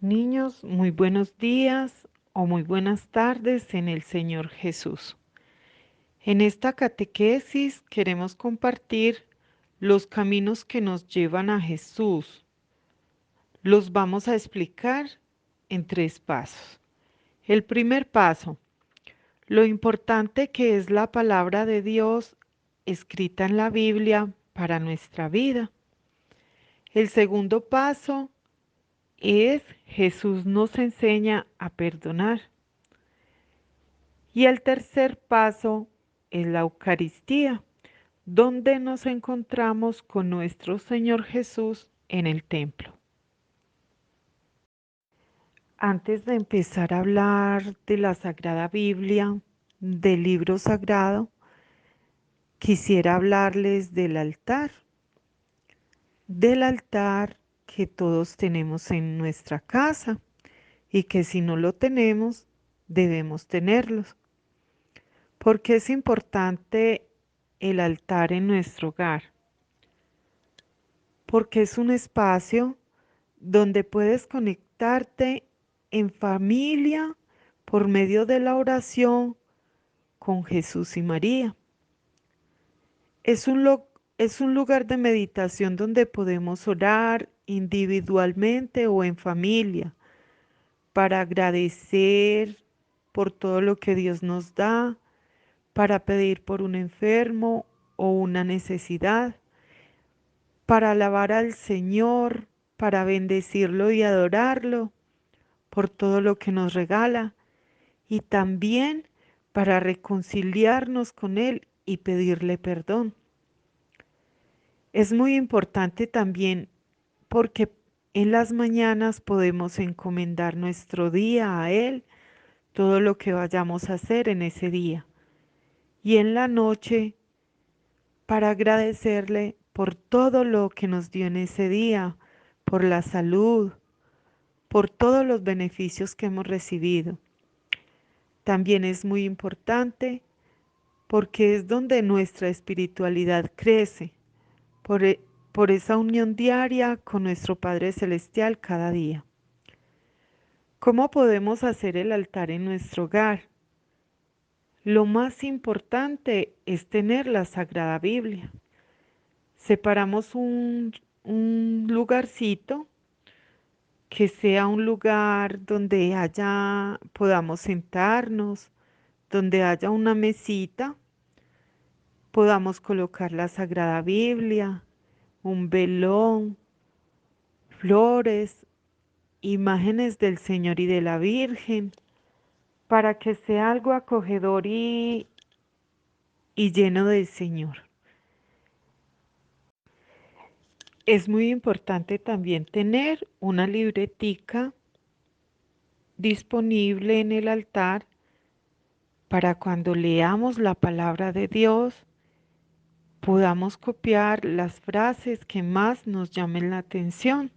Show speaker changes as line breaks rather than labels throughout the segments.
Niños, muy buenos días o muy buenas tardes en el Señor Jesús. En esta catequesis queremos compartir los caminos que nos llevan a Jesús. Los vamos a explicar en 3 pasos. El primer paso, lo importante que es la palabra de Dios escrita en la Biblia para nuestra vida. El segundo paso es Jesús nos enseña a perdonar. Y el tercer paso es la Eucaristía, donde nos encontramos con nuestro Señor Jesús en el templo. Antes de empezar a hablar de la Sagrada Biblia, del libro sagrado, quisiera hablarles del altar que todos tenemos en nuestra casa y que si no lo tenemos, debemos tenerlos. ¿Por qué es importante el altar en nuestro hogar? Porque es un espacio donde puedes conectarte en familia por medio de la oración con Jesús y María. Es es un lugar de meditación donde podemos orar individualmente o en familia para agradecer por todo lo que Dios nos da, para pedir por un enfermo o una necesidad, para alabar al Señor, para bendecirlo y adorarlo por todo lo que nos regala y también para reconciliarnos con Él y pedirle perdón. Es muy importante también porque en las mañanas podemos encomendar nuestro día a Él, todo lo que vayamos a hacer en ese día. Y en la noche para agradecerle por todo lo que nos dio en ese día, por la salud, por todos los beneficios que hemos recibido. También es muy importante porque es donde nuestra espiritualidad crece, por, e- por esa unión diaria con nuestro Padre Celestial cada día. ¿Cómo podemos hacer el altar en nuestro hogar? Lo más importante es tener la Sagrada Biblia. Separamos un lugarcito que sea un lugar donde podamos sentarnos, donde haya una mesita, podamos colocar la Sagrada Biblia, un velón, flores, imágenes del Señor y de la Virgen, para que sea algo acogedor y lleno del Señor. Es muy importante también tener una libretica disponible en el altar para cuando leamos la palabra de Dios podamos copiar las frases que más nos llamen la atención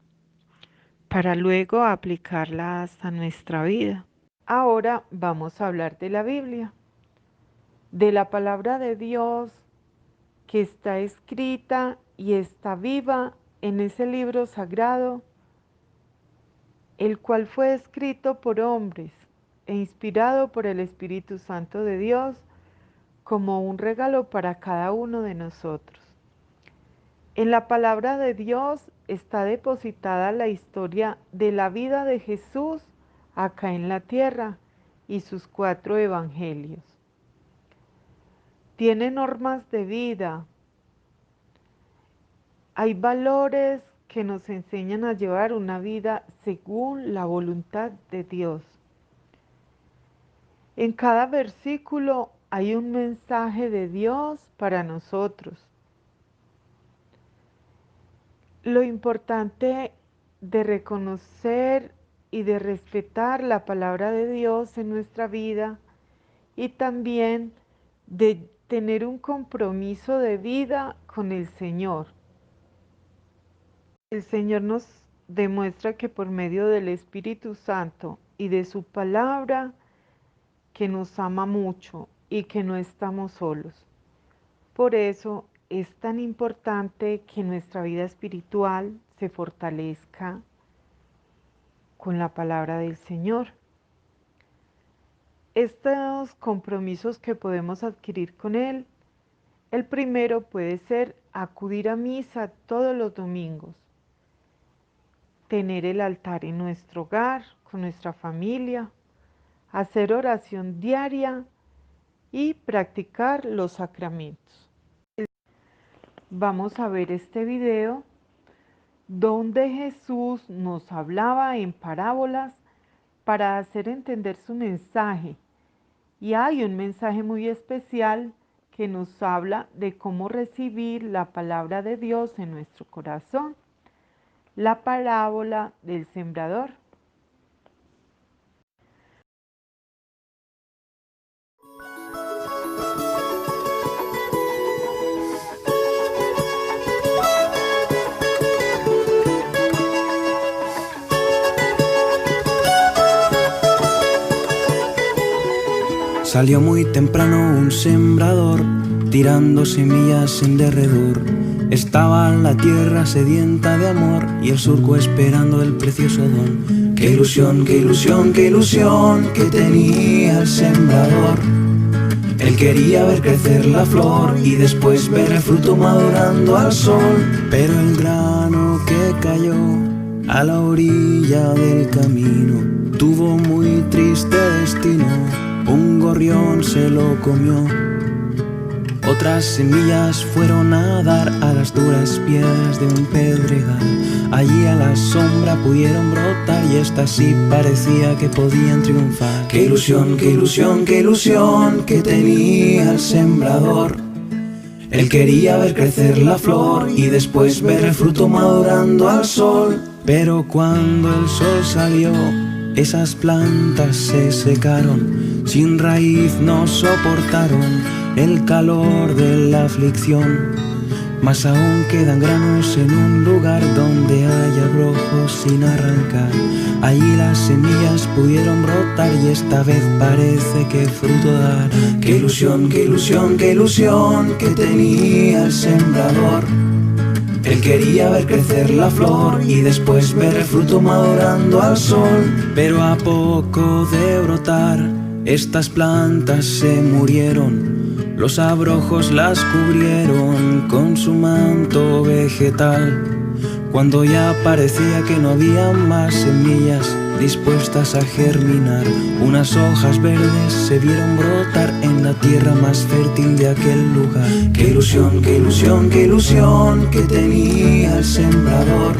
para luego aplicarlas a nuestra vida. Ahora vamos a hablar de la Biblia, de la palabra de Dios que está escrita y está viva en ese libro sagrado, el cual fue escrito por hombres e inspirado por el Espíritu Santo de Dios como un regalo para cada uno de nosotros. En la palabra de Dios está depositada la historia de la vida de Jesús acá en la tierra y sus 4 evangelios. Tiene normas de vida, hay valores que nos enseñan a llevar una vida según la voluntad de Dios. En cada versículo hay un mensaje de Dios para nosotros. Lo importante de reconocer y de respetar la palabra de Dios en nuestra vida y también de tener un compromiso de vida con el Señor. El Señor nos demuestra que por medio del Espíritu Santo y de su palabra, que nos ama mucho y que no estamos solos. Por eso es tan importante que nuestra vida espiritual se fortalezca con la palabra del Señor. Estos compromisos que podemos adquirir con Él, el primero puede ser acudir a misa todos los domingos, tener el altar en nuestro hogar, con nuestra familia, hacer oración diaria y practicar los sacramentos. Vamos a ver este video donde Jesús nos hablaba en parábolas para hacer entender su mensaje. Y hay un mensaje muy especial que nos habla de cómo recibir la palabra de Dios en nuestro corazón. La parábola del sembrador.
Salió muy temprano un sembrador, tirando semillas en derredor. Estaba la tierra sedienta de amor y el surco esperando el precioso don. Qué ilusión, qué ilusión, qué ilusión que tenía el sembrador. Él quería ver crecer la flor y después ver el fruto madurando al sol. Pero el grano que cayó a la orilla del camino tuvo muy triste destino. Un gorrión se lo comió. Otras semillas fueron a dar a las duras piedras de un pedregal. Allí a la sombra pudieron brotar y estas sí parecía que podían triunfar. Qué ilusión, qué ilusión, qué ilusión que tenía el sembrador. Él quería ver crecer la flor y después ver el fruto madurando al sol. Pero cuando el sol salió, esas plantas se secaron. Sin raíz no soportaron el calor de la aflicción. Mas aún quedan granos en un lugar donde hay abrojos sin arrancar. Allí las semillas pudieron brotar y esta vez parece que fruto dará. Qué ilusión, qué ilusión, qué ilusión que tenía el sembrador. Él quería ver crecer la flor y después ver el fruto madurando al sol. Pero a poco de brotar, estas plantas se murieron. Los abrojos las cubrieron con su manto vegetal. Cuando ya parecía que no había más semillas dispuestas a germinar, unas hojas verdes se vieron brotar en la tierra más fértil de aquel lugar. Qué ilusión, qué ilusión, qué ilusión que tenía el sembrador.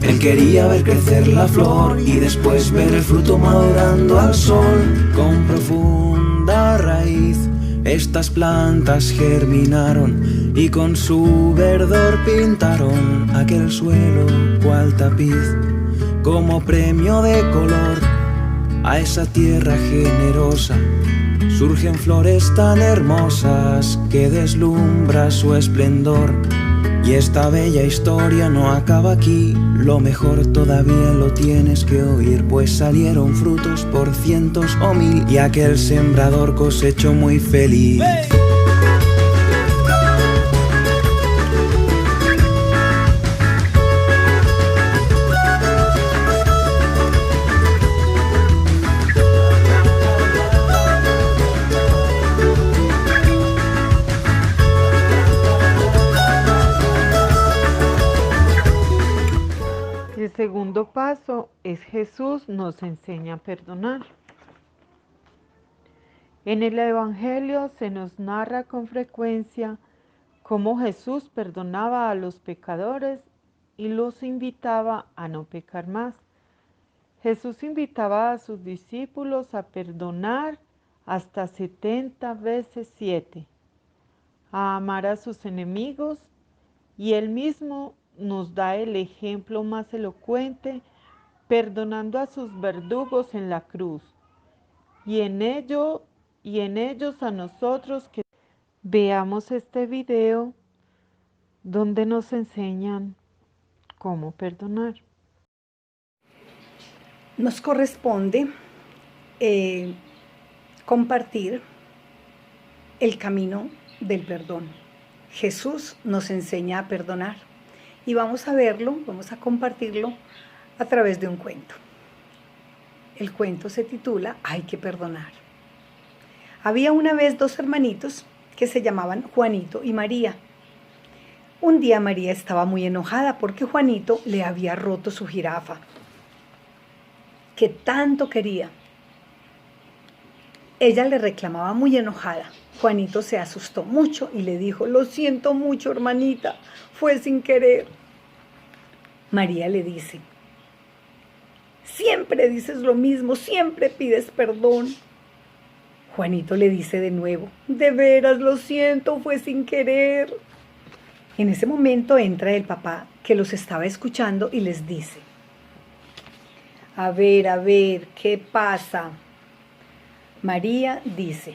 Él quería ver crecer la flor y después ver el fruto madurando al sol. Con profunda raíz estas plantas germinaron y con su verdor pintaron aquel suelo cual tapiz. Como premio de color a esa tierra generosa surgen flores tan hermosas que deslumbra su esplendor. Y esta bella historia no acaba aquí, lo mejor todavía lo tienes que oír, pues salieron frutos por cientos o mil y aquel sembrador cosechó muy feliz. ¡Hey!
El segundo paso es Jesús nos enseña a perdonar. En el Evangelio se nos narra con frecuencia cómo Jesús perdonaba a los pecadores y los invitaba a no pecar más. Jesús invitaba a sus discípulos a perdonar hasta 70 veces 7, a amar a sus enemigos, y él mismo nos da el ejemplo más elocuente perdonando a sus verdugos en la cruz, y en ellos a nosotros que veamos este video donde nos enseñan cómo perdonar.
Nos corresponde compartir el camino del perdón. Jesús nos enseña a perdonar y vamos a verlo, vamos a compartirlo a través de un cuento. El cuento se titula Hay que perdonar. Había una vez dos hermanitos que se llamaban Juanito y María. Un día María estaba muy enojada porque Juanito le había roto su jirafa, que tanto quería. Ella le reclamaba muy enojada. Juanito se asustó mucho y le dijo: lo siento mucho, hermanita, fue sin querer. María le dice: siempre dices lo mismo, siempre pides perdón. Juanito le dice de nuevo: de veras lo siento, fue sin querer. En ese momento entra el papá, que los estaba escuchando, y les dice: a ver, ¿qué pasa? María dice: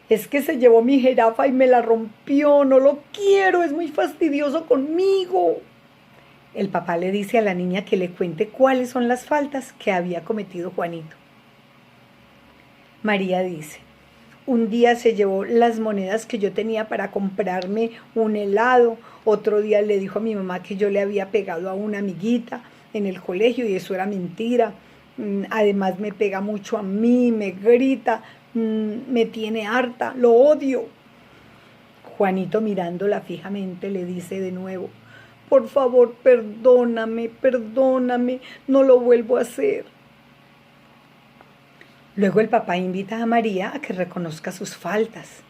es que se llevó mi jirafa y me la rompió, no lo quiero, es muy fastidioso conmigo. El papá le dice a la niña que le cuente cuáles son las faltas que había cometido Juanito. María dice: un día se llevó las monedas que yo tenía para comprarme un helado. Otro día le dijo a mi mamá que yo le había pegado a una amiguita en el colegio y eso era mentira. Además me pega mucho a mí, me grita, me tiene harta, lo odio. Juanito, mirándola fijamente, le dice de nuevo: por favor, perdóname, no lo vuelvo a hacer. Luego el papá invita a María a que reconozca sus faltas,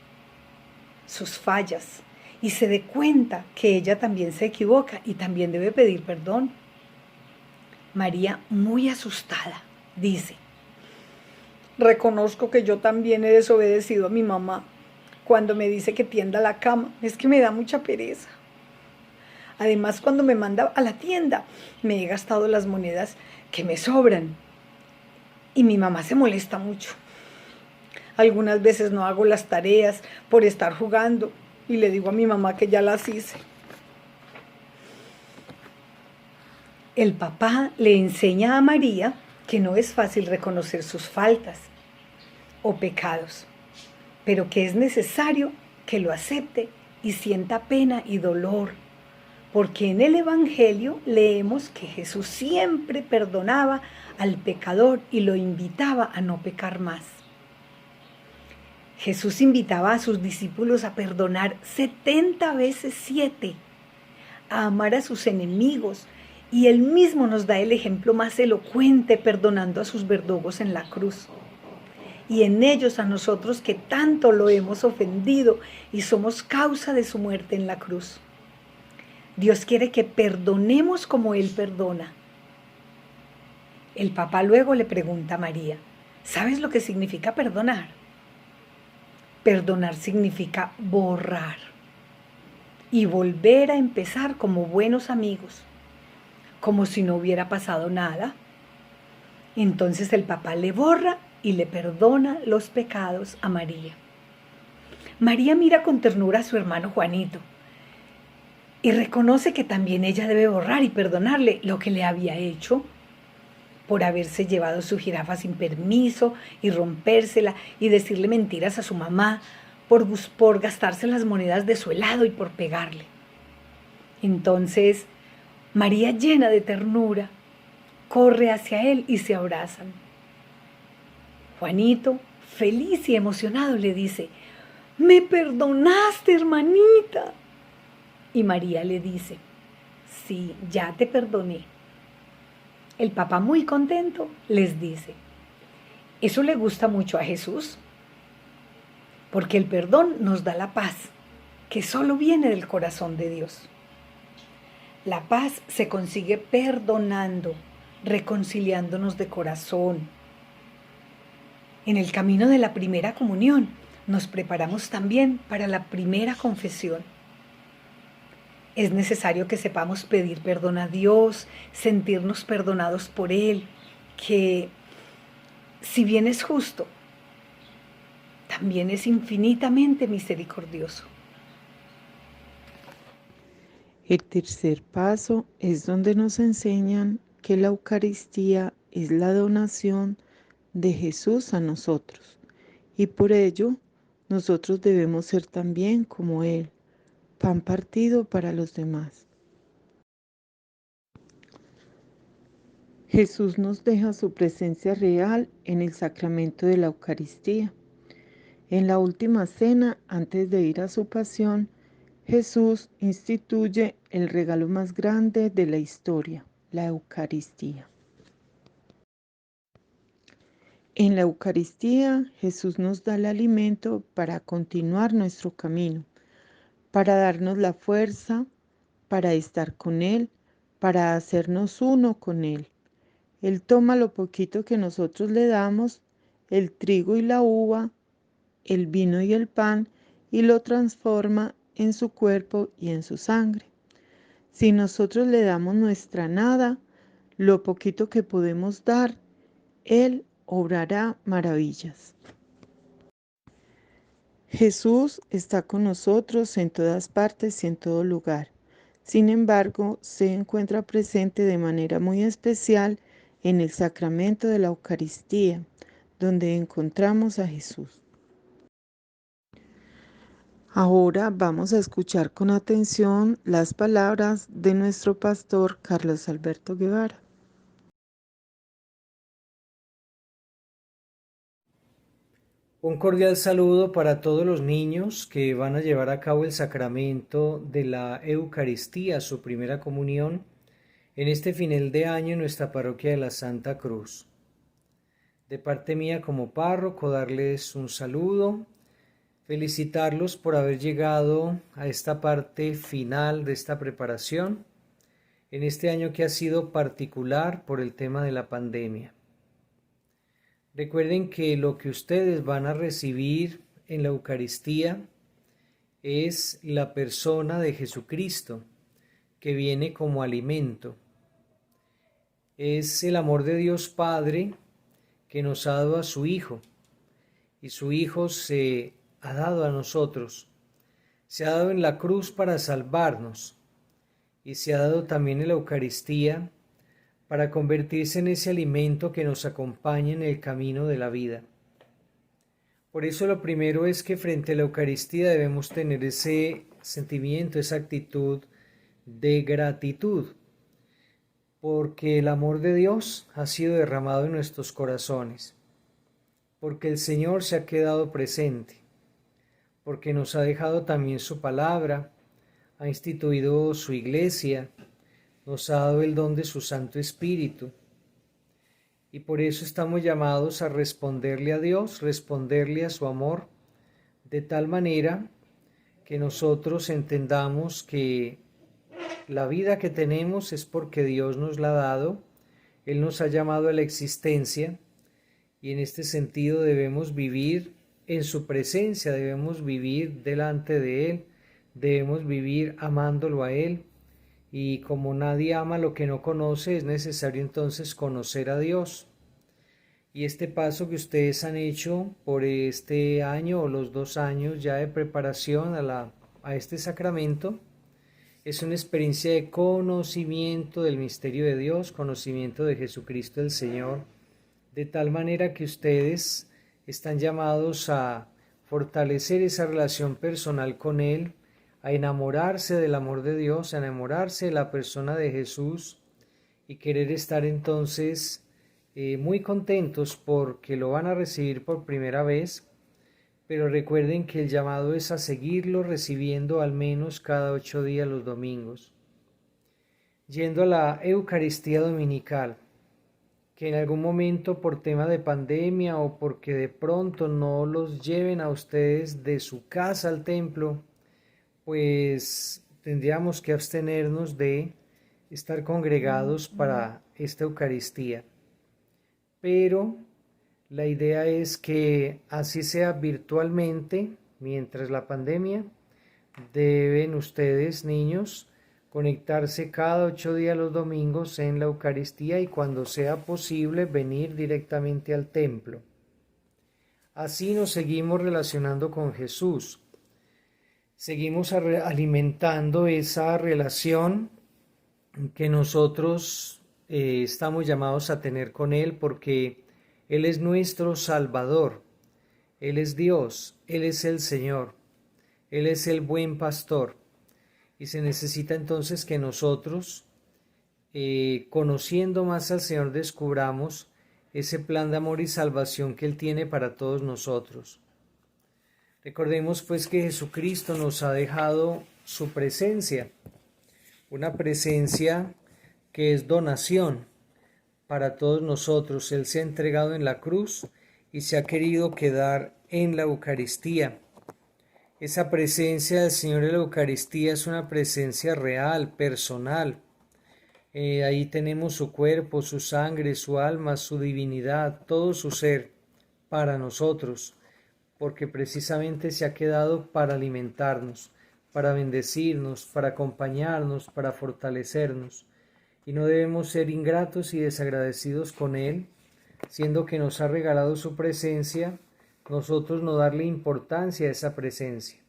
sus fallas, y se dé cuenta que ella también se equivoca y también debe pedir perdón. María, muy asustada, dice: reconozco que yo también he desobedecido a mi mamá cuando me dice que tienda la cama. Es que me da mucha pereza. Además, cuando me manda a la tienda, me he gastado las monedas que me sobran. Y mi mamá se molesta mucho. Algunas veces no hago las tareas por estar jugando y le digo a mi mamá que ya las hice. El papá le enseña a María que no es fácil reconocer sus faltas o pecados, pero que es necesario que lo acepte y sienta pena y dolor, porque en el Evangelio leemos que Jesús siempre perdonaba al pecador y lo invitaba a no pecar más. Jesús invitaba a sus discípulos a perdonar 70 veces 7, a amar a sus enemigos, y Él mismo nos da el ejemplo más elocuente perdonando a sus verdugos en la cruz. Y en ellos a nosotros que tanto lo hemos ofendido y somos causa de su muerte en la cruz. Dios quiere que perdonemos como Él perdona. El papá luego le pregunta a María: ¿sabes lo que significa perdonar? Perdonar significa borrar y volver a empezar como buenos amigos, como si no hubiera pasado nada. Entonces el papá le borra y le perdona los pecados a María. María mira con ternura a su hermano Juanito y reconoce que también ella debe borrar y perdonarle lo que le había hecho por haberse llevado su jirafa sin permiso y rompérsela y decirle mentiras a su mamá, por gastarse las monedas de su helado y por pegarle. Entonces María, llena de ternura, corre hacia él y se abrazan. Juanito, feliz y emocionado, le dice: ¿me perdonaste, hermanita? Y María le dice: sí, ya te perdoné. El papá, muy contento, les dice: eso le gusta mucho a Jesús, porque el perdón nos da la paz, que solo viene del corazón de Dios. La paz se consigue perdonando, reconciliándonos de corazón. En el camino de la primera comunión nos preparamos también para la primera confesión. Es necesario que sepamos pedir perdón a Dios, sentirnos perdonados por Él, que si bien es justo, también es infinitamente misericordioso.
El tercer paso es donde nos enseñan que la Eucaristía es la donación de Jesús a nosotros y por ello nosotros debemos ser también como Él, pan partido para los demás. Jesús nos deja su presencia real en el sacramento de la Eucaristía. En la última cena, antes de ir a su pasión, Jesús instituye el regalo más grande de la historia, la Eucaristía. En la Eucaristía, Jesús nos da el alimento para continuar nuestro camino, para darnos la fuerza, para estar con Él, para hacernos uno con Él. Él toma lo poquito que nosotros le damos, el trigo y la uva, el vino y el pan, y lo transforma en su cuerpo y en su sangre. Si nosotros le damos nuestra nada, lo poquito que podemos dar, Él obrará maravillas. Jesús está con nosotros en todas partes y en todo lugar. Sin embargo, se encuentra presente de manera muy especial en el sacramento de la Eucaristía, donde encontramos a Jesús. Ahora vamos a escuchar con atención las palabras de nuestro pastor Carlos Alberto Guevara.
Un cordial saludo para todos los niños que van a llevar a cabo el sacramento de la Eucaristía, su primera comunión, en este final de año en nuestra parroquia de la Santa Cruz. De parte mía como párroco, darles un saludo, felicitarlos por haber llegado a esta parte final de esta preparación, en este año que ha sido particular por el tema de la pandemia. Recuerden que lo que ustedes van a recibir en la Eucaristía es la persona de Jesucristo, que viene como alimento. Es el amor de Dios Padre que nos ha dado a su Hijo, y su Hijo se ha dado a nosotros. Se ha dado en la cruz para salvarnos, y se ha dado también en la Eucaristía para convertirse en ese alimento que nos acompaña en el camino de la vida. Por eso lo primero es que frente a la Eucaristía debemos tener ese sentimiento, esa actitud de gratitud, porque el amor de Dios ha sido derramado en nuestros corazones, porque el Señor se ha quedado presente, porque nos ha dejado también su palabra, ha instituido su iglesia, nos ha dado el don de su Santo Espíritu, y por eso estamos llamados a responderle a Dios, responderle a su amor, de tal manera que nosotros entendamos que la vida que tenemos es porque Dios nos la ha dado, Él nos ha llamado a la existencia, y en este sentido debemos vivir en su presencia, debemos vivir delante de Él, debemos vivir amándolo a Él. Y como nadie ama lo que no conoce, es necesario entonces conocer a Dios. Y este paso que ustedes han hecho por este año o los 2 años ya de preparación a este sacramento, es una experiencia de conocimiento del misterio de Dios, conocimiento de Jesucristo el Señor, de tal manera que ustedes están llamados a fortalecer esa relación personal con Él, a enamorarse del amor de Dios, a enamorarse de la persona de Jesús y querer estar entonces muy contentos porque lo van a recibir por primera vez, pero recuerden que el llamado es a seguirlo recibiendo al menos cada 8 días los domingos. Yendo a la Eucaristía dominical, que en algún momento por tema de pandemia o porque de pronto no los lleven a ustedes de su casa al templo, pues tendríamos que abstenernos de estar congregados para esta Eucaristía. Pero la idea es que así sea virtualmente, mientras la pandemia, deben ustedes, niños, conectarse cada 8 días los domingos en la Eucaristía y cuando sea posible venir directamente al templo. Así nos seguimos relacionando con Jesús. Seguimos alimentando esa relación que nosotros estamos llamados a tener con Él porque Él es nuestro Salvador, Él es Dios, Él es el Señor, Él es el buen pastor y se necesita entonces que nosotros conociendo más al Señor, descubramos ese plan de amor y salvación que Él tiene para todos nosotros. Recordemos pues que Jesucristo nos ha dejado su presencia, una presencia que es donación para todos nosotros. Él se ha entregado en la cruz y se ha querido quedar en la Eucaristía. Esa presencia del Señor en la Eucaristía es una presencia real, personal. Ahí tenemos su cuerpo, su sangre, su alma, su divinidad, todo su ser para nosotros, porque precisamente se ha quedado para alimentarnos, para bendecirnos, para acompañarnos, para fortalecernos. Y no debemos ser ingratos y desagradecidos con Él, siendo que nos ha regalado su presencia, nosotros no darle importancia a esa presencia.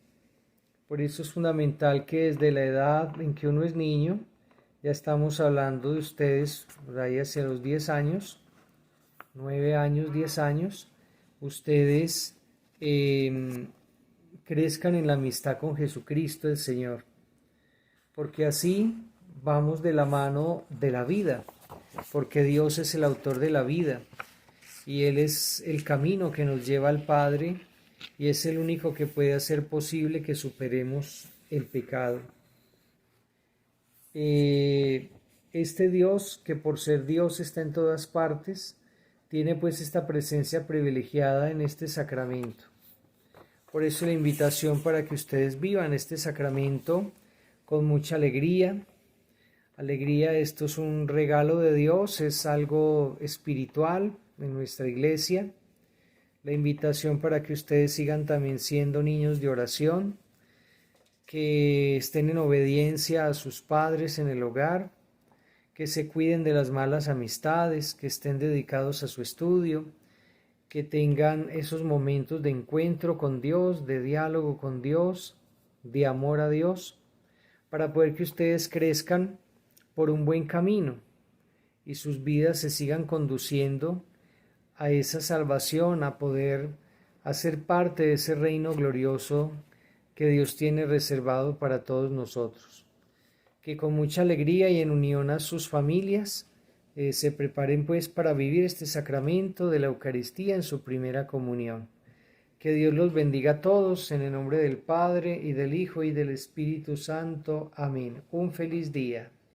Por eso es fundamental que desde la edad en que uno es niño, ya estamos hablando de ustedes por ahí hacia los 10 años, 9 años, 10 años, ustedes crezcan en la amistad con Jesucristo el Señor, porque así vamos de la mano de la vida, porque Dios es el autor de la vida y Él es el camino que nos lleva al Padre y es el único que puede hacer posible que superemos el pecado. Este Dios, que por ser Dios está en todas partes, tiene pues esta presencia privilegiada en este sacramento. Por eso la invitación para que ustedes vivan este sacramento con mucha alegría. Alegría, esto es un regalo de Dios, es algo espiritual en nuestra iglesia. La invitación para que ustedes sigan también siendo niños de oración, que estén en obediencia a sus padres en el hogar, que se cuiden de las malas amistades, que estén dedicados a su estudio, que tengan esos momentos de encuentro con Dios, de diálogo con Dios, de amor a Dios, para poder que ustedes crezcan por un buen camino y sus vidas se sigan conduciendo a esa salvación, a poder hacer parte de ese reino glorioso que Dios tiene reservado para todos nosotros. Que con mucha alegría y en unión a sus familias se preparen pues para vivir este sacramento de la Eucaristía en su primera comunión. Que Dios los bendiga a todos en el nombre del Padre y del Hijo y del Espíritu Santo. Amén. Un feliz día.